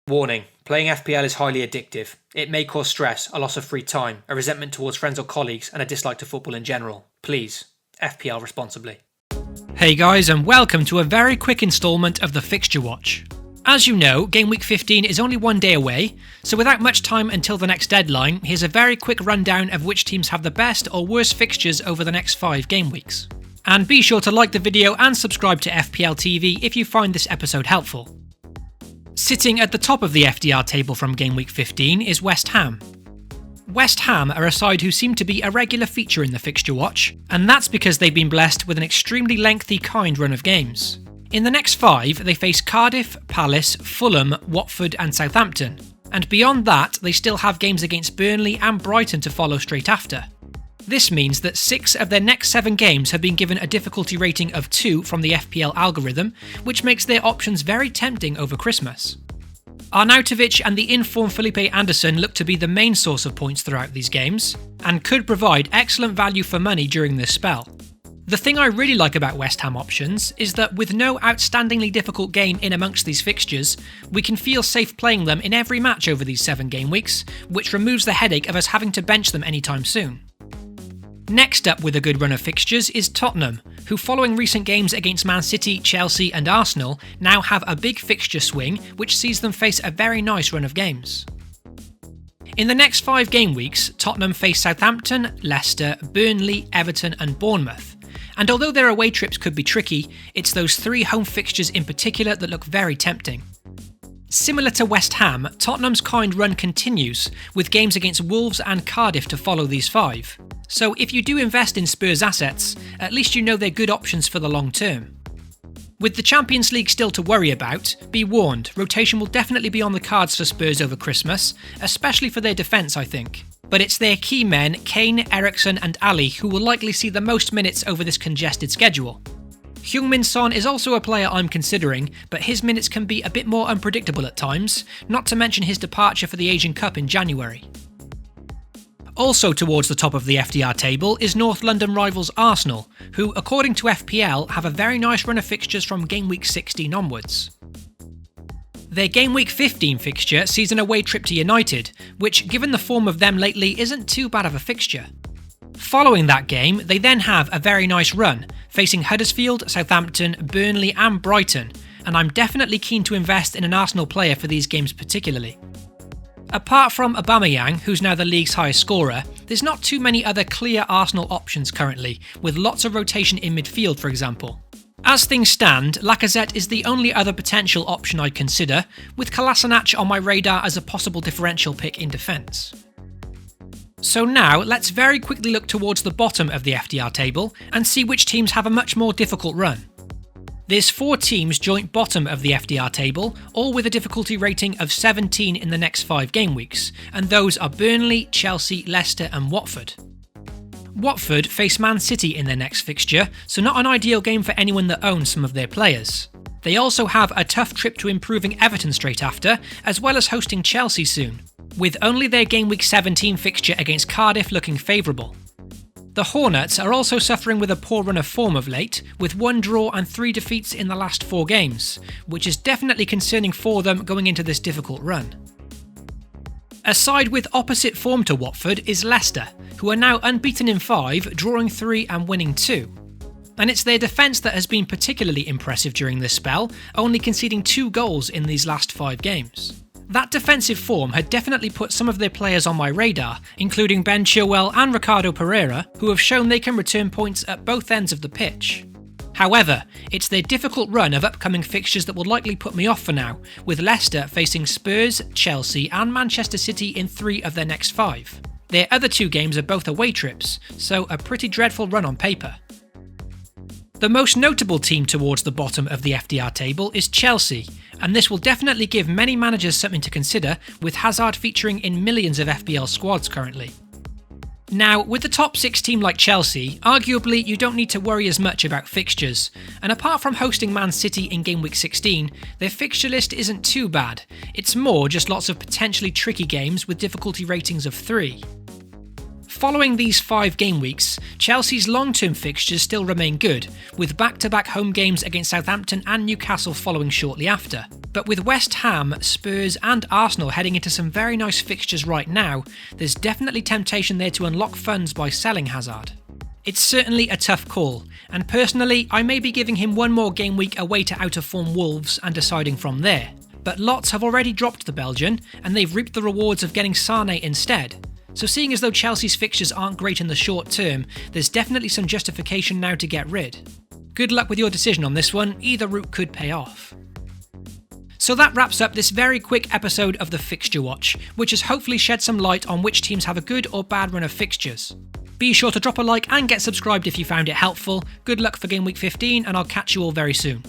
Warning, playing FPL is highly addictive. It may cause stress, a loss of free time, a resentment towards friends or colleagues, and a dislike to football in general. Please, FPL responsibly. Hey guys, and welcome to a very quick instalment of the Fixture Watch. As you know, Gameweek 15 is only one day away, so without much time until the next deadline, here's a very quick rundown of which teams have the best or worst fixtures over the next 5 game weeks. And be sure to like the video and subscribe to FPL TV if you find this episode helpful. Sitting at the top of the FDR table from Gameweek 15 is West Ham. West Ham are a side who seem to be a regular feature in the Fixture Watch, and that's because they've been blessed with an extremely lengthy kind run of games. In the next 5, they face Cardiff, Palace, Fulham, Watford and Southampton, and beyond that they still have games against Burnley and Brighton to follow straight after. This means that 6 of their next 7 games have been given a difficulty rating of 2 from the FPL algorithm, which makes their options very tempting over Christmas. Arnautovic and the in-form Felipe Anderson look to be the main source of points throughout these games, and could provide excellent value for money during this spell. The thing I really like about West Ham options is that with no outstandingly difficult game in amongst these fixtures, we can feel safe playing them in every match over these 7 game weeks, which removes the headache of us having to bench them anytime soon. Next up with a good run of fixtures is Tottenham, who following recent games against Man City, Chelsea and Arsenal now have a big fixture swing which sees them face a very nice run of games. In the next 5 game weeks, Tottenham face Southampton, Leicester, Burnley, Everton and Bournemouth. And although their away trips could be tricky, it's those 3 home fixtures in particular that look very tempting. Similar to West Ham, Tottenham's kind run continues, with games against Wolves and Cardiff to follow these 5. So if you do invest in Spurs assets, at least you know they're good options for the long term. With the Champions League still to worry about, be warned, rotation will definitely be on the cards for Spurs over Christmas, especially for their defence I think. But it's their key men, Kane, Eriksen and Ali, who will likely see the most minutes over this congested schedule. Heung-min Son is also a player I'm considering, but his minutes can be a bit more unpredictable at times, not to mention his departure for the Asian Cup in January. Also towards the top of the FDR table is North London rivals Arsenal, who according to FPL have a very nice run of fixtures from Game Week 16 onwards. Their Game Week 15 fixture sees an away trip to United, which given the form of them lately isn't too bad of a fixture. Following that game, they then have a very nice run, facing Huddersfield, Southampton, Burnley and Brighton, and I'm definitely keen to invest in an Arsenal player for these games particularly. Apart from Aubameyang, who's now the league's highest scorer, there's not too many other clear Arsenal options currently, with lots of rotation in midfield for example. As things stand, Lacazette is the only other potential option I'd consider, with Kolasinac on my radar as a possible differential pick in defence. So now, let's very quickly look towards the bottom of the FDR table and see which teams have a much more difficult run. There's 4 teams joint bottom of the FDR table, all with a difficulty rating of 17 in the next 5 game weeks, and those are Burnley, Chelsea, Leicester and Watford. Watford face Man City in their next fixture, so not an ideal game for anyone that owns some of their players. They also have a tough trip to improving Everton straight after, as well as hosting Chelsea soon, with only their Game Week 17 fixture against Cardiff looking favourable. The Hornets are also suffering with a poor run of form of late, with 1 draw and 3 defeats in the last 4 games, which is definitely concerning for them going into this difficult run. A side with opposite form to Watford is Leicester, who are now unbeaten in 5, drawing 3 and winning 2. And it's their defence that has been particularly impressive during this spell, only conceding 2 goals in these last 5 games. That defensive form had definitely put some of their players on my radar, including Ben Chilwell and Ricardo Pereira, who have shown they can return points at both ends of the pitch. However, it's their difficult run of upcoming fixtures that will likely put me off for now, with Leicester facing Spurs, Chelsea and Manchester City in 3 of their next 5. Their other 2 games are both away trips, so a pretty dreadful run on paper. The most notable team towards the bottom of the FDR table is Chelsea, and this will definitely give many managers something to consider, with Hazard featuring in millions of FPL squads currently. Now, with the top 6 team like Chelsea, arguably you don't need to worry as much about fixtures, and apart from hosting Man City in Game Week 16, their fixture list isn't too bad, it's more just lots of potentially tricky games with difficulty ratings of 3. Following these 5 game weeks, Chelsea's long-term fixtures still remain good, with back-to-back home games against Southampton and Newcastle following shortly after. But with West Ham, Spurs and Arsenal heading into some very nice fixtures right now, there's definitely temptation there to unlock funds by selling Hazard. It's certainly a tough call, and personally I may be giving him one more game week away to out-of-form Wolves and deciding from there. But lots have already dropped the Belgian, and they've reaped the rewards of getting Sane instead. So seeing as though Chelsea's fixtures aren't great in the short term, there's definitely some justification now to get rid. Good luck with your decision on this one, either route could pay off. So that wraps up this very quick episode of the Fixture Watch, which has hopefully shed some light on which teams have a good or bad run of fixtures. Be sure to drop a like and get subscribed if you found it helpful. Good luck for Game Week 15, and I'll catch you all very soon.